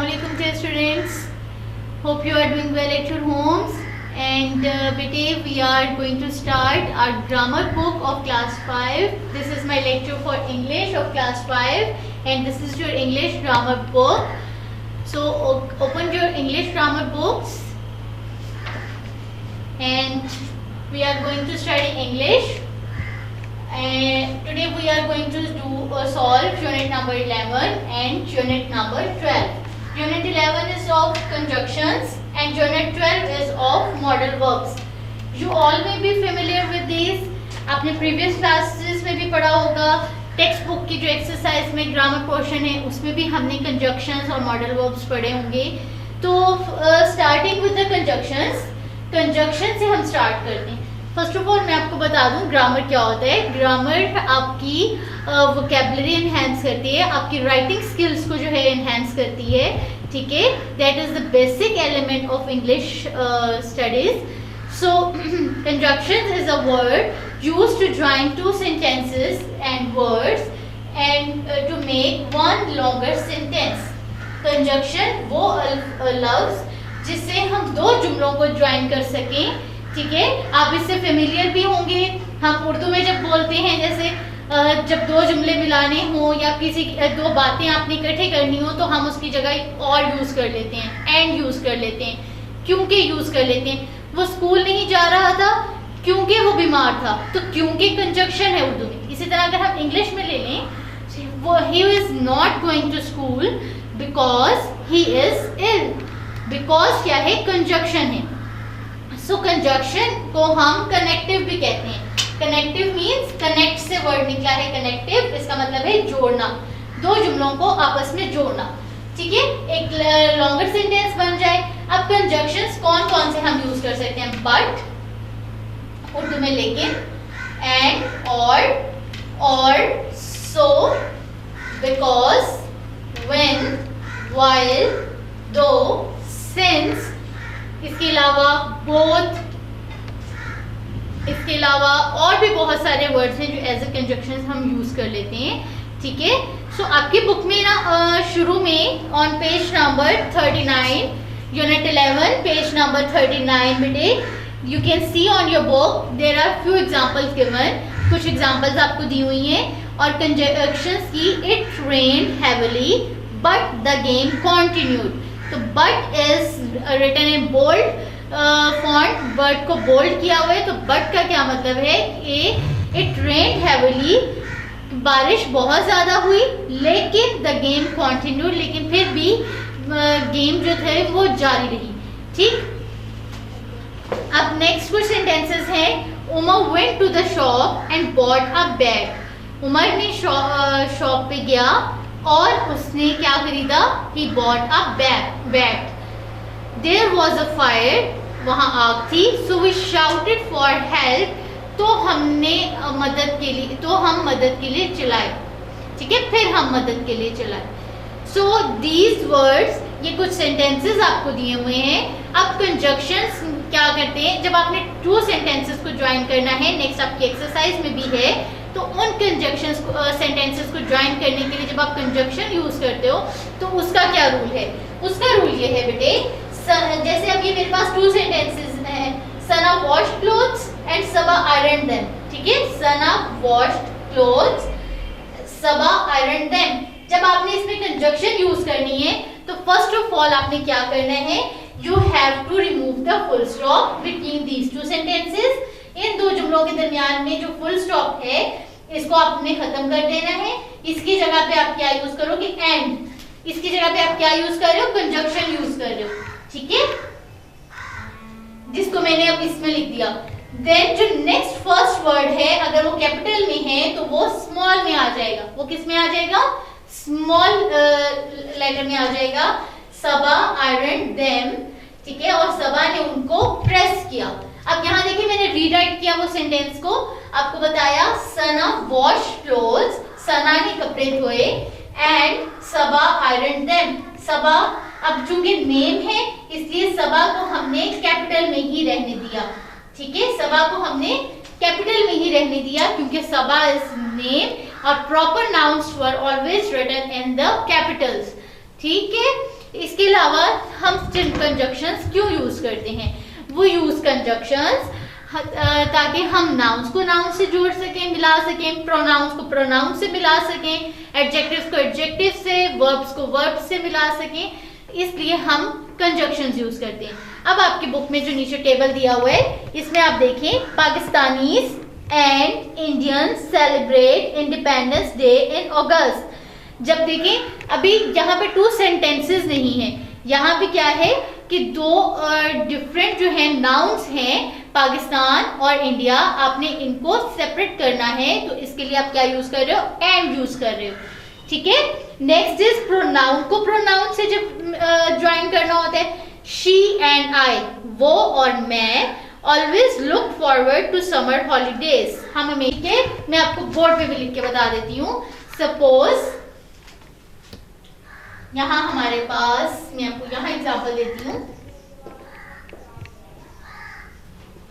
Assalamualaikum dear students. Hope you are doing well at your homes. And today we are going to start our grammar book of class 5. This is my lecture for English of class 5 and this is your English grammar book. So open your English grammar books and we are going to study English. And today we are going to solve unit number 11 and unit number 12. Unit 11 is of conjunctions and unit 12 is of modal verbs. You all may be familiar with these. आपने previous classes में भी पढ़ा होगा. Text book की जो exercise में grammar portion है उसमें भी हमने कंजक्शंस और मॉडल वर्ब्स पढ़े होंगे. तो starting with the conjunctions, conjunction से हम स्टार्ट करते हैं. फर्स्ट ऑफ ऑल मैं आपको बता दूं ग्रामर क्या होता है. ग्रामर आपकी वोकैबुलरी एनहांस करती है, आपकी राइटिंग स्किल्स को जो है एनहांस करती है. ठीक है, that is the basic element of English studies. So conjunctions is a word used to join two sentences and words and to make one longer sentence. Conjunction वो लफ्ज जिससे हम दो जुमलों को ज्वाइन कर सकें. ठीक है, आप इससे फेमिलियर भी होंगे. हम उर्दू में जब बोलते हैं जैसे जब दो जुमले मिलाने हो या किसी दो बातें आपने इकट्ठे करनी हो तो हम उसकी जगह और यूज कर लेते हैं, एंड यूज कर लेते हैं. क्योंकि यूज कर लेते हैं, वो स्कूल नहीं जा रहा था क्योंकि वो बीमार था, तो क्योंकि कंजक्शन है उर्दू में. इसी तरह अगर हम इंग्लिश में ले लें, वो he is not going to school because he is ill. Because क्या है, कंजक्शन है. सो कंजक्शन को हम कनेक्टिव भी कहते हैं. कनेक्टिव मीन्स कनेक्ट से वर्ड निकला है कनेक्टिव. इसका मतलब है जोड़ना, दो जुमलों को आपस में जोड़ना. ठीक है, एक लॉन्गर सेंटेंस बन जाए. अब कंजक्शंस कौन कौन से हम यूज कर सकते हैं. बट उर्दू में लेकिन, एंड, और, सो, बिकॉज, व्हेन, व्हाइल, दो, सिंस. इसके अलावा बोथ, इसके अलावा और भी बहुत सारे वर्ड्स हैं जो एज ए कंजक्शंस हम यूज कर लेते हैं. ठीक है, सो आपकी बुक में ना शुरू में on page number 39 unit 11 page number 39 बेटे you can see on your book there are few examples given. कुछ एग्जांपल्स आपको दी हुई हैं और कंजक्शंस की. It rained heavily but the game continued. तो but is written in bold font, but को बोल्ड किया हुआ है. तो बट का क्या मतलब है कि इट रेन्ड हेवीली, बारिश बहुत ज्यादा हुई, लेकिन द गेम कंटिन्यूड, लेकिन फिर भी गेम जो थे वो जारी रही. ठीक, अब नेक्स्ट कुछ सेंटेंसेस हैं. Umar went to the shop and bought a bag. Umar ने शॉप पे गया और उसने क्या खरीदा. He bought a bag. There was a fire, वहां आग थी. So we shouted for help, तो हमने मदद के लिए चिल्लाए. ठीक है, फिर हम मदद के लिए चिल्लाए. सो दीज वर्ड्स, ये कुछ सेंटेंसेस आपको दिए हुए हैं. अब कंजक्शंस क्या करते हैं, जब आपने टू सेंटेंसेस को ज्वाइन करना है, नेक्स्ट आपकी एक्सरसाइज में भी है, तो उन कंजक्शंस को सेंटेंसेस को ज्वाइन करने के लिए जब आप कंजक्शन यूज करते हो तो उसका क्या रूल है. उसका रूल ये है बेटे, जैसे अब ये मेरे पास टू सेंटेंसेस हैं. Sana washed clothes and Saba iron them. ठीक है, Sana washed clothes, Saba iron them. जब आपने इसमें कंजक्शन यूज करनी है तो फर्स्ट ऑफ ऑल आपने क्या करना है, you have to remove the full stop between these two sentences. इन दो जुमलों के दरमियान में जो फुल स्टॉप है इसको आपने खत्म कर देना है. इसकी जगह पे आप क्या यूज करोगे, एंड. इसकी जगह पे आप क्या यूज कर रहे हो, कंजक्शन यूज कर रहे हो. ठीक है, जिसको मैंने अब इसमें लिख दिया. देन जो नेक्स्ट फर्स्ट वर्ड है, अगर वो कैपिटल में है तो वो स्मॉल में आ जाएगा. वो किस में आ जाएगा, स्मॉल लेटर में आ जाएगा. सबा आयरन देम. ठीक है, और सबा ने उनको प्रेस किया. अब यहाँ देखिए मैंने रीराइट किया वो सेंटेंस को. आपको बताया सना वॉश क्लोथ्स, सना ने कपड़े धोए, एंड सबा आयरन देम. सबा, अब चूंकि नेम है इसलिए सबा को हमने कैपिटल में ही रहने दिया. ठीक है, सबा को हमने कैपिटल में ही रहने दिया क्योंकि सबा इज नेम और proper nouns were always written in the capitals. ठीक है। इसके अलावा हम कंजक्शंस क्यों यूज करते हैं, वो यूज कंजक्शंस ताकि हम नाउन्स को नाउन से जोड़ सकें, मिला सकें, प्रोनाउंस को प्रोनाउन से मिला सकें, एडजेक्टिव्स को एडजेक्टिव से, वर्ब्स को वर्ब से मिला सकें, इसलिए हम कंजक्शंस यूज करते हैं। अब आपकी बुक में जो नीचे टेबल दिया हुआ है इसमें आप देखें, Pakistanis and Indians celebrate independence day in August. जब देखें अभी यहाँ पे 2 सेंटेंसेस नहीं है, यहाँ पे क्या है कि 2 डिफरेंट जो है नाउन्स हैं, पाकिस्तान और इंडिया, आपने इनको सेपरेट करना है, तो इसके लिए आप क्या यूज कर रहे हो, एंड यूज कर रहे हो, ठीक है। नेक्स्ट इज प्रोनाउन को प्रोनाउन से जब ज्वाइन करना होता है, शी एंड आई, वो और मैं, always look forward to summer holidays. हम हमें, ठीक है, मैं आपको बोर्ड पे भी लिख के बता देती हूँ। सपोज यहां हमारे पास, मैं आपको यहां एग्जांपल देती हूँ,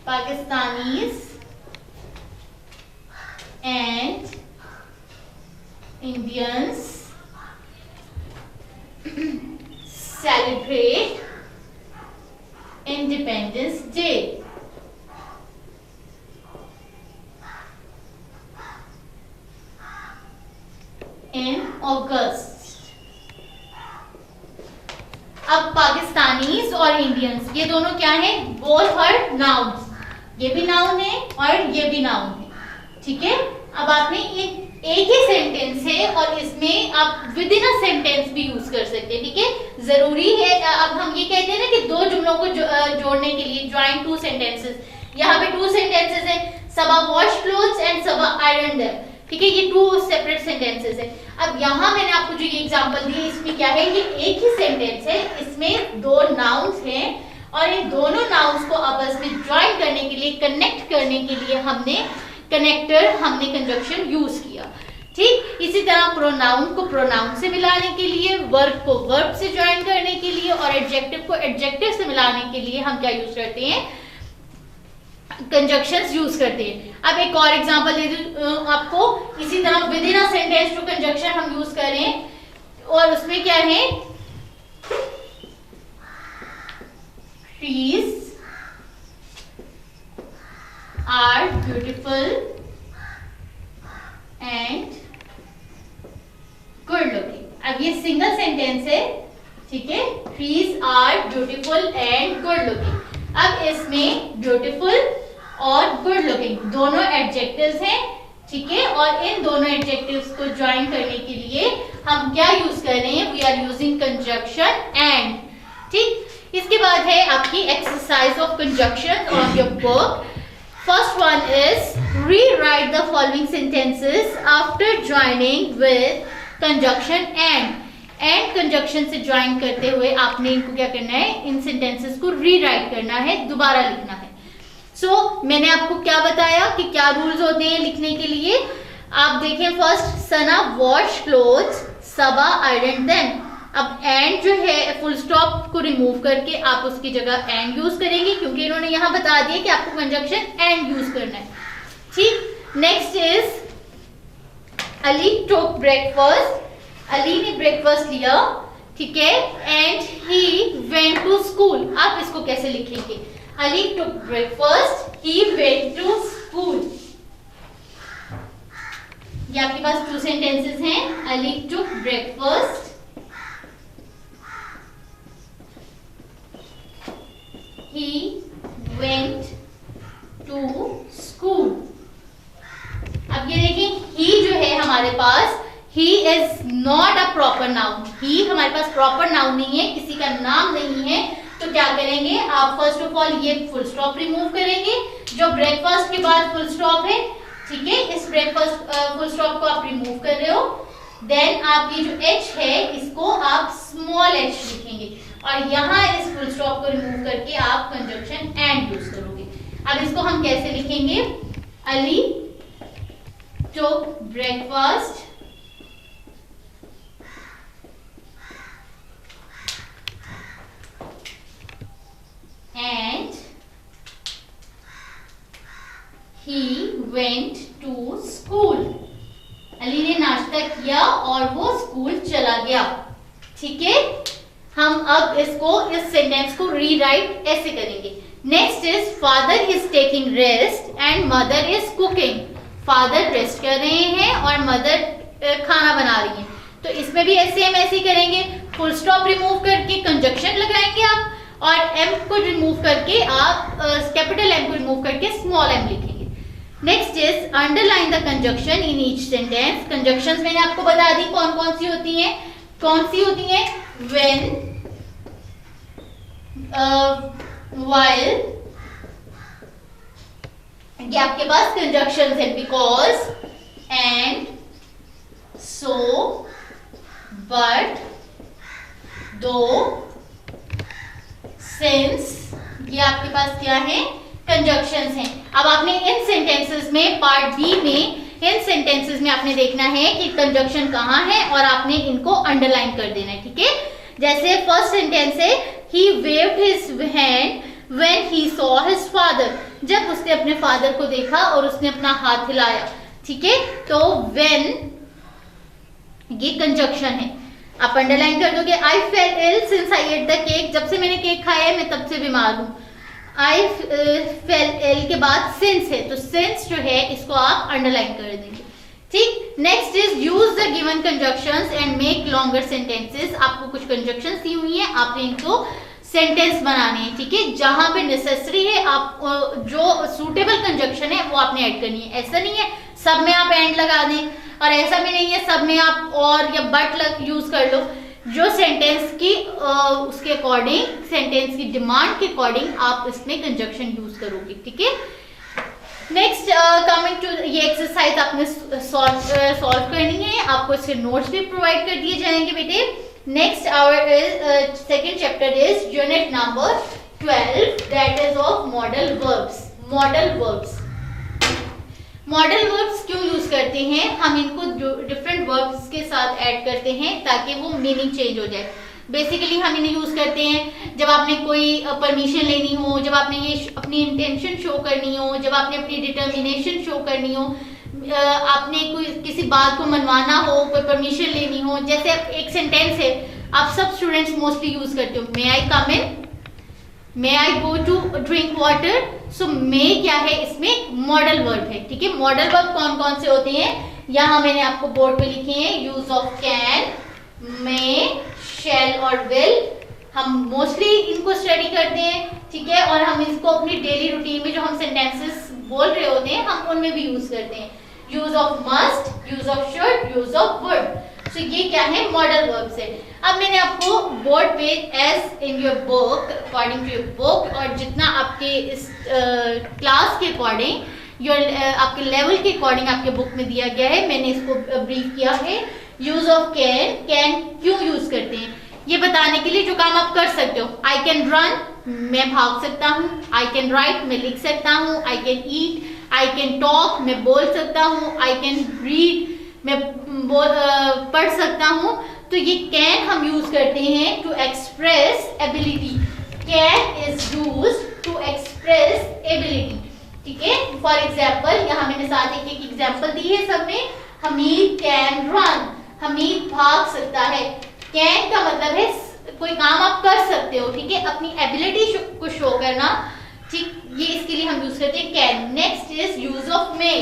Pakistanis and Indians celebrate independence day in August. अब पाकिस्तानीज और इंडियंस ये दोनों क्या है, बोथ आर नाउन्स, ये भी नाउन है और ये भी नाउन है, ठीक है। अब आपने एक ही सेंटेंस है और इसमें आप विद इन अ सेंटेंस भी यूज कर सकते हैं, ठीक है। जरूरी है, अब हम ये कहते हैं ना कि 2 जुमलों को जोड़ने के लिए ज्वाइन 2 सेंटेंसेस, यहाँ पे 2 सेंटेंसेस है, Saba wash clothes and Saba iron them, ठीक है, ये 2 सेपरेट सेंटेंसेस है। अब यहाँ मैंने आपको जो ये एग्जांपल दी, इसमें क्या है, ये एक ही सेंटेंस है, इसमें 2 नाउन्स हैं और इन दोनों नाउन्स को आपस में ज्वाइन करने के लिए, कनेक्ट करने के लिए हमने कंजक्शन यूज किया, ठीक। इसी तरह प्रोनाउन को प्रोनाउन से मिलाने के लिए, वर्ब को वर्ब से ज्वाइन करने के लिए और एडजेक्टिव को एडजेक्टिव से मिलाने के लिए हम क्या यूज करते हैं, कंजक्शंस यूज करते हैं। अब एक और एग्जांपल दे दूं आपको, इसी तरह within a sentence two conjunction हम यूज करें और उसमें क्या है, trees are beautiful and good looking. अब ये सिंगल सेंटेंस है, ठीक है, trees are beautiful and good looking. अब इसमें ब्यूटीफुल और गुड लुकिंग दोनों एडजेक्टिव्स हैं, ठीक है, और इन दोनों एडजेक्टिव्स को ज्वाइन करने के लिए हम क्या यूज कर रहे हैं, we are using conjunction and, ठीक। इसके बाद है आपकी exercise of conjunction of your book. First one is rewrite the following sentences after joining with conjunction and conjunction से ज्वाइन करते हुए आपने इनको क्या करना है, इन सेंटेंसेस को रीराइट करना है, दोबारा लिखना है। मैंने आपको क्या बताया कि क्या रूल्स होते हैं लिखने के लिए। आप देखें, फर्स्ट, सना wash clothes, Saba iron them. अब एंड जो है, फुल स्टॉप को रिमूव करके आप उसकी जगह एंड यूज करेंगे, क्योंकि इन्होंने यहां बता दिया कि आपको कंजक्शन एंड यूज करना है, ठीक। Next is Ali took breakfast, Ali ने ब्रेकफास्ट लिया, ठीक है, and he went to school. आप इसको कैसे लिखेंगे, Ali took breakfast, he went to school. ये आपके पास 2 सेंटेंसेस हैं, Ali took breakfast, he went to school। अब ये देखिए, he जो है हमारे पास, he is not a proper noun, he हमारे पास प्रॉपर नाउन नहीं है, किसी का नाम नहीं है, तो क्या करेंगे आप, फर्स्ट ऑफ ऑल ये फुल स्टॉप रिमूव करेंगे, जो ब्रेकफास्ट के बाद फुल स्टॉप है, ठीक है, इस ब्रेकफास्ट फुल स्टॉप को आप रिमूव कर रहे हो। देन आप ये जो h है इसको आप स्मॉल h लिखेंगे और यहाँ इस फुल स्टॉप को रिमूव करके आप कंजक्शन एंड यूज करोगे। अब इसको हम कैसे लिखेंगे, Ali took breakfast and he went to school। Ali ने नाश्ता किया और वो स्कूल चला गया, ठीक है, हम अब इस सेंटेंस को रीराइट ऐसे करेंगे। Next is father is taking rest and mother is cooking. Father rest कर रहे हैं और मदर खाना बना रही है। तो इसमें भी ऐसे हम ऐसे ही करेंगे, फुल स्टॉप रिमूव करके कंजक्शन लगाएंगे आप, और एम को रिमूव करके आप कैपिटल एम को रिमूव करके स्मॉल एम लिखेंगे। Next is underline the conjunction in each sentence. Conjunctions मैंने आपको बता दी कौन कौन सी होती हैं। व्हेन, while, ये आपके पास कंजक्शंस है, बिकॉज, एंड, सो, बट, दो, सिंस, ये आपके पास क्या है, कंजक्शंस हैं। अब आपने इन सेंटेंसेस में, पार्ट बी में, इन सेंटेंसेस में आपने देखना है कि कंजक्शन कहाँ है और आपने इनको अंडरलाइन कर देना है, ठीक है। जैसे फर्स्ट सेंटेंस है, he waved his hand when he saw his father, जब उसने अपने फादर को देखा और उसने अपना हाथ हिलाया, ठीक है। तो when ये कंजक्शन है, आप अंडरलाइन कर दोगे। I fell ill since I ate the cake, जब से मैंने केक खाया है मैं तब से बीमार हूँ। I fell ill के बाद since है, तो since जो है इसको आप अंडरलाइन कर देंगे, ठीक। Next is use the given conjunctions and make longer sentences. आपको कुछ कंजक्शंस दी हुई हैं, आपने इनको सेंटेंस बनाने हैं, ठीक है। जहां पे नेसेसरी है, आप जो सूटेबल कंजक्शन है वो आपने ऐड करनी है। ऐसा नहीं है सब में आप एंड लगा दें, और ऐसा भी नहीं है सब में आप और या बट यूज कर लो। जो सेंटेंस की उसके अकॉर्डिंग, सेंटेंस की डिमांड के अकॉर्डिंग आप इसमें कंजक्शन यूज करोगे, ठीक है। नेक्स्ट कमिंग टू, ये एक्सरसाइज आपने सॉल्व करनी है, आपको इसके नोट्स भी प्रोवाइड कर दिए जाएंगे बेटे। Next our second chapter is unit number 12, that is of modal verbs. Modal verbs क्यों यूज करते हैं, हम इनको डिफरेंट वर्ब्स के साथ ऐड करते हैं ताकि वो मीनिंग चेंज हो जाए। बेसिकली हम इन्हें यूज करते हैं जब आपने कोई परमिशन लेनी हो, जब आपने ये अपनी इंटेंशन शो करनी हो, जब आपने अपनी डिटर्मिनेशन शो करनी हो, आपने कोई किसी बात को मनवाना हो, कोई परमिशन लेनी हो। जैसे एक सेंटेंस है, आप सब स्टूडेंट्स मोस्टली यूज करते हो, मे I come in, may I go to drink water. सो मे क्या है, इसमें मॉडल वर्ब है, ठीक है। मॉडल वर्ब कौन कौन से होते हैं, यहाँ मैंने आपको बोर्ड पे लिखे हैं। यूज ऑफ कैन, मे, शैल और विल, हम मोस्टली इनको स्टडी करते हैं, ठीक है। और हम इसको अपनी डेली रूटीन में जो हम सेंटेंसेस बोल रहे होते हैं हम उनमें भी यूज करते हैं। Use of must, use of should, use of would. So ये क्या है, मॉडल वर्ब्स है। अब मैंने आपको बोर्ड पे as in your book, according to your book, और जितना आपके इस क्लास के अकॉर्डिंग, आपके लेवल के अकॉर्डिंग आपके बुक में दिया गया है, मैंने इसको ब्रीफ किया है। यूज ऑफ कैन, कैन क्यों यूज करते हैं ये बताने के लिए जो काम आप कर सकते हो। आई कैन रन, मैं भाग सकता हूँ। आई कैन राइट, मैं लिख सकता हूँ। I can eat, I can talk, मैं बोल सकता हूँ। आई कैन रीड, मैं पढ़ सकता हूँ। तो ये कैन हम यूज करते हैं to express ability. Can is use to express ability, ठीक है। फॉर एग्जाम्पल, यहाँ मैंने साथ एक एग्जाम्पल दी है सब में। हमीद कैन रन, हमीद भाग सकता है। कैन का मतलब है कोई काम आप कर सकते हो, ठीक है, अपनी एबिलिटी को शो करना, ठीक। ये इसके लिए हम यूज करते हैं can. Next is use of may.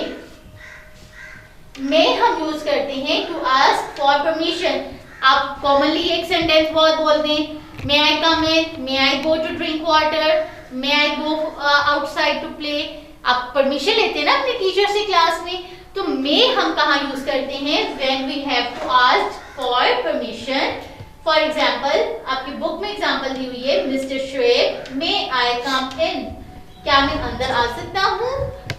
May हम यूज करते हैं टू आस्क फॉर परमिशन। आप कॉमनली एक सेंटेंस बहुत बोलते हैं, may I come in, may I go to drink water, may I go outside to play. आप परमिशन लेते हैं ना अपने टीचर से क्लास में, तो मे हम कहाँ यूज करते हैं, when we have to ask for permission. For example, आपकी बुक में एग्जाम्पल दी हुई है, mister Shoaib, may I come इन, क्या मैं अंदर आ सकता हूँ।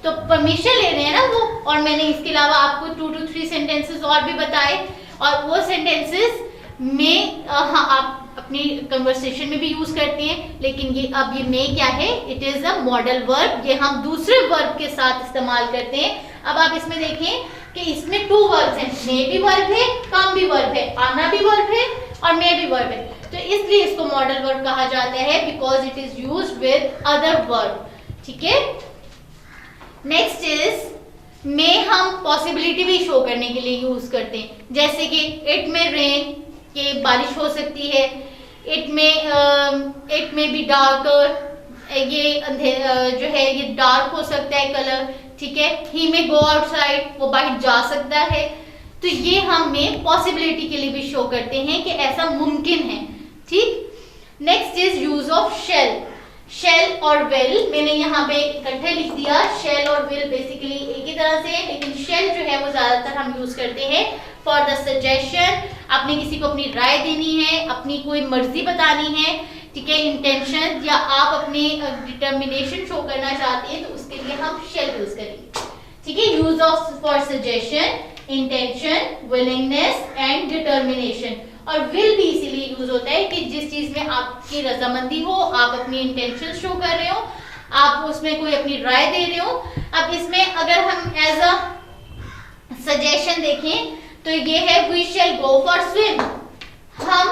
तो परमिशन ले रहे हैं ना वो। और मैंने इसके अलावा आपको 2 to 3 सेंटेंसेस और भी बताए, और वो सेंटेंसेस में हाँ आप अपनी कन्वर्सेशन में भी यूज करते हैं। लेकिन ये अब ये मे क्या है, it is a modal verb, ये हम दूसरे वर्ब के साथ इस्तेमाल करते हैं। अब आप इसमें देखें कि इसमें 2 वर्ब्स हैं, मे भी वर्ब है, कम भी वर्ब है, आना भी वर्ब है और मे भी वर्ब है। तो इसलिए इसको मॉडल वर्ब कहा जाता है, because it is used with other verb, ठीक है। नेक्स्ट इज मे हम पॉसिबिलिटी भी शो करने के लिए यूज करते हैं, जैसे कि इट में रेन, कि बारिश हो सकती है, इट में बी डार्कर, ये जो है ये डार्क हो सकता है कलर, ठीक है। ही में गो आउटसाइड, वो बाहर जा सकता है। तो ये हमें पॉसिबिलिटी के लिए भी शो करते हैं कि ऐसा मुमकिन है, ठीक। Next is use of shall. Shall और विल मैंने यहाँ पे इकट्ठे लिख दिया। शेल और विल बेसिकली एक ही तरह से, लेकिन शेल जो है वो ज्यादातर हम यूज करते हैं फॉर द सजेशन। आपने किसी को अपनी राय देनी है, अपनी कोई मर्जी बतानी है, ठीक है, इंटेंशन, या आप अपनी डिटर्मिनेशन शो करना चाहते हैं, तो उसके लिए हम शेल यूज करेंगे, ठीक है। Use of for suggestion, intention, willingness and determination. और विल भी इसीलिए यूज होता है कि जिस चीज में आपकी रजामंदी हो, आप अपनी इंटेंशन शो कर रहे हो, आप उसमें कोई अपनी राय दे रहे हो। अब इसमें अगर हम एज अ सजेशन देखें तो ये है we shall go for swim, हम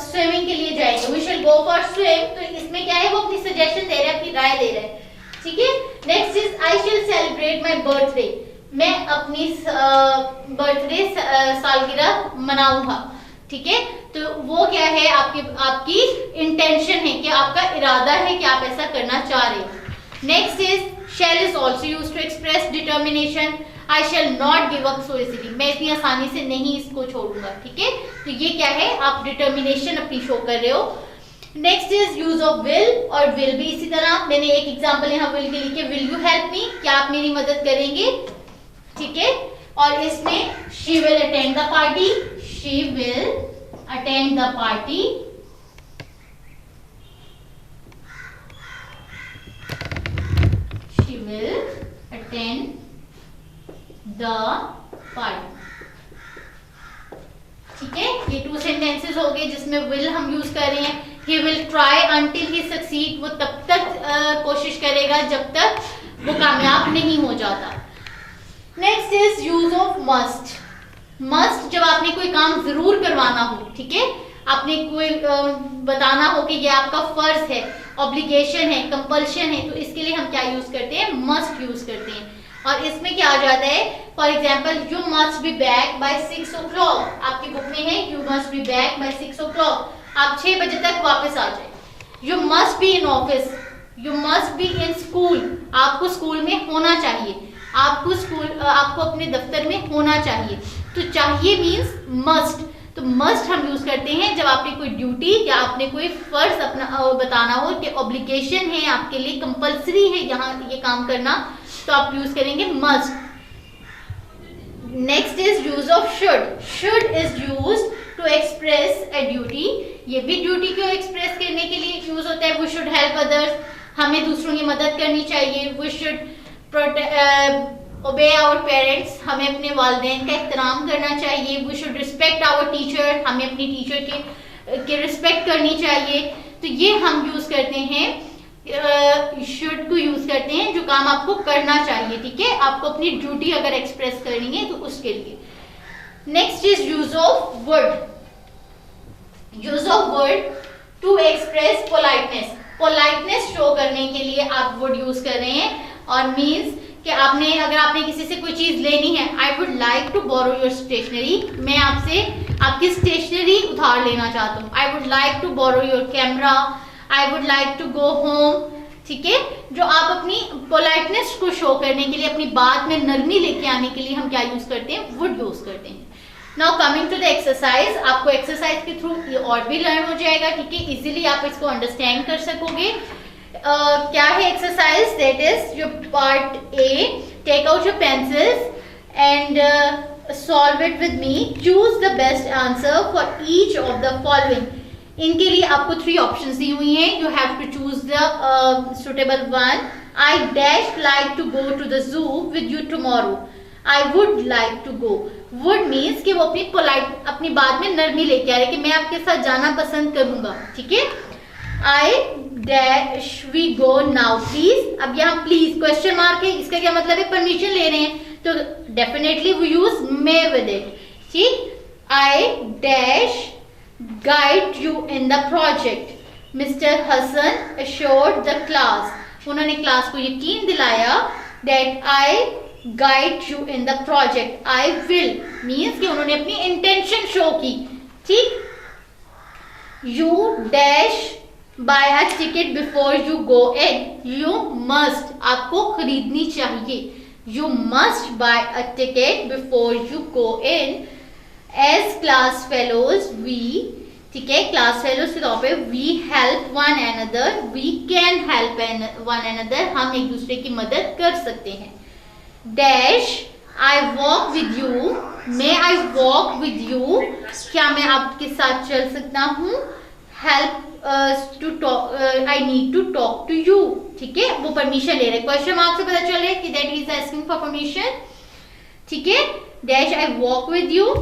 स्विमिंग के लिए जाएंगे, we shall go for swim. तो इसमें क्या है, वो अपनी सजेशन दे रहे हैं, अपनी राय दे रहे हैं, ठीक है। Next is I shall celebrate my birthday, मैं अपनी बर्थडे सालगिरह मनाऊंगा, ठीक है। तो वो क्या है, आपकी इंटेंशन है कि आपका इरादा है कि आप ऐसा करना चाह रहे हो। Next is shall is also used to express determination. I shall not give up so easily, मैं इतनी आसानी से नहीं इसको छोड़ूंगा, ठीक है। तो ये क्या है, आप डिटर्मिनेशन अपनी शो कर रहे हो। Next is use of will, और विल भी इसी तरह, मैंने एक एग्जांपल यहाँ विल के लिखे, विल यू हेल्प मी, क्या आप मेरी मदद करेंगे, ठीक है। और इसमें she will attend the party, she will attend the party, she will attend the party, ठीक है। ये 2 सेंटेंसेस हो गए जिसमें विल हम यूज कर रहे हैं। He will try until he succeed, वो तब तक कोशिश करेगा जब तक वो कामयाब नहीं हो जाता। Next is use of must. Must जब आपने कोई काम जरूर करवाना हो, ठीक है, आपने कोई बताना हो कि ये आपका फर्ज है, ऑब्लिगेशन है, कंपल्शन है, तो इसके लिए हम क्या यूज करते हैं, मस्ट यूज करते हैं। और इसमें क्या आ जाता है, for example you must be back by 6 o'clock, आपकी बुक में है you must be back by 6 o'clock, आप 6 बजे तक वापस आ जाए। You must be in office, you must be in school, आपको स्कूल में होना चाहिए, आपको अपने दफ्तर में होना चाहिए। तो चाहिए मीन्स मस्ट। तो मस्ट हम यूज करते हैं जब आपने कोई ड्यूटी या आपने कोई फर्ज अपना बताना हो कि ऑब्लिगेशन है, आपके लिए कंपल्सरी है यहाँ ये काम करना, तो आप यूज करेंगे must. Next is use of should. Should is used to express a duty, ये भी ड्यूटी को एक्सप्रेस करने के लिए यूज होता है। वी शुड हेल्प अदर्स, हमें दूसरों की मदद करनी चाहिए। We should obey our parents, हमें अपने वालिदैन का एहतराम करना चाहिए। We should respect our teacher, हमें अपनी टीचर के रिस्पेक्ट करनी चाहिए। तो ये हम यूज करते हैं, शुड को यूज करते हैं जो काम आपको करना चाहिए, ठीक है, आपको अपनी ड्यूटी अगर एक्सप्रेस करनी है तो उसके लिए। Next is use of word. Use of word to express politeness, politeness show करने के लिए आप वर्ड यूज कर रहे हैं। और मीन्स कि अगर आपने किसी से कोई चीज लेनी है, I would like to borrow your stationery, मैं आपसे आपकी स्टेशनरी उधार लेना चाहता हूँ। I would like to borrow your camera, I would like to go home, ठीक है। जो आप अपनी पोलाइटनेस को शो करने के लिए, अपनी बात में नरमी लेके आने के लिए हम क्या यूज करते हैं, वुड यूज करते हैं। Now coming to the exercise, आपको एक्सरसाइज के थ्रू ये और भी लर्न हो जाएगा, ठीक है, इजीली आप इसको अंडरस्टैंड कर सकोगे। क्या है exercise, that is your part A, take out your pencils and solve it with me, choose the best answer for each of the following. इनके लिए आपको 3 ऑप्शंस दी हुई हैं, you have to choose the suitable one. I dash like to go to the zoo with you tomorrow, I would like to go. Would means कि वो अपनी बात में नरमी लेके आ रहे कि मैं आपके साथ जाना पसंद करूंगा, ठीक है। I dash we go now please, अब यहाँ प्लीज क्वेश्चन मार्क है, इसका क्या मतलब है, परमिशन ले रहे हैं, तो definitely we use may with it, ठीक। I dash guide you in the project, Mr. Hassan assured the class, उन्होंने क्लास को यकीन दिलाया that I guide you in the project, I will means कि उन्होंने अपनी इंटेंशन शो की ठीक। You dash buy a ticket before you go in, you must, आपको खरीदनी चाहिए, you must buy a ticket before you go in. As class fellows we, ठीक है, क्लास फेलोज के तौर पे we help one another, we can help one another, हम एक दूसरे की मदद कर सकते हैं। Dash I walk with you, may I walk with you, क्या मैं आपके साथ चल सकता हूँ। Help to talk, I need to talk to you, ठीक है, वो परमिशन ले रहे, क्वेश्चन मार्क से पता चल रहा है कि that is asking for permission, ठीक है। Dash I walk with you,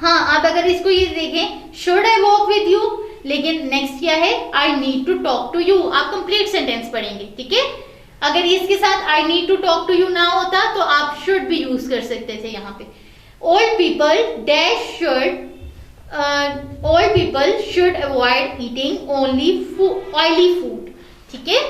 हाँ, आप अगर इसको ये देखें, should I walk with you, लेकिन नेक्स्ट क्या है, I need to talk to you, आप कंप्लीट सेंटेंस पढ़ेंगे, ठीक है। अगर इसके साथ I need to talk to you ना होता तो आप शुड भी यूज कर सकते थे यहाँ पे। Old people dash should, old people should avoid eating only oily food, ठीक है।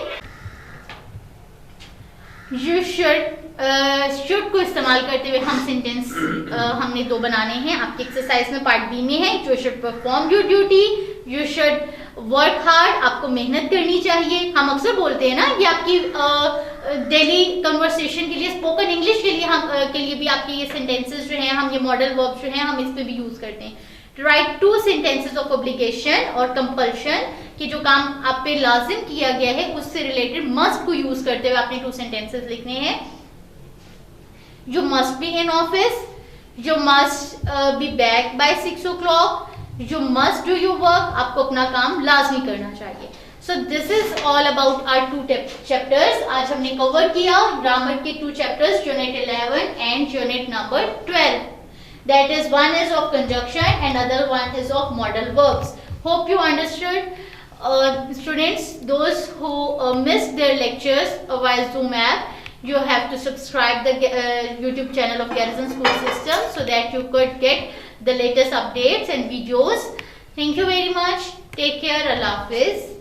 यू शुड को इस्तेमाल करते हुए हम सेंटेंस हमने दो बनाने हैं, आपके एक्सरसाइज में पार्ट बी में है। You should perform your duty, you should work hard, आपको मेहनत करनी चाहिए। हम अक्सर बोलते हैं ना, ये आपकी डेली कन्वर्सेशन के लिए, स्पोकन इंग्लिश के लिए के लिए भी आपके ये सेंटेंसेस जो हैं, हम ये मॉडल वर्ब जो हैं हम इस पे भी यूज करते हैं। Right two sentences of obligation और कंपल्शन, कि जो काम आप पे लाजिम किया गया है उससे रिलेटेड मस्ट को यूज करते हुए आपने टू सेंटेंसेस लिखने हैं। You must be in office, you must be back by 6 o'clock, you must do your work, आपको अपना काम लाजमी करना चाहिए। So this is all about our 2 chapters. आज हमने कवर किया ग्रामर के 2 chapters, unit 11 and unit number 12। That is, one is of conjunction and other one is of modal verbs. Hope you understood. Students, those who missed their lectures via Zoom app, you have to subscribe the YouTube channel of Garrison School System so that you could get the latest updates and videos. Thank you very much. Take care. Allah Hafiz.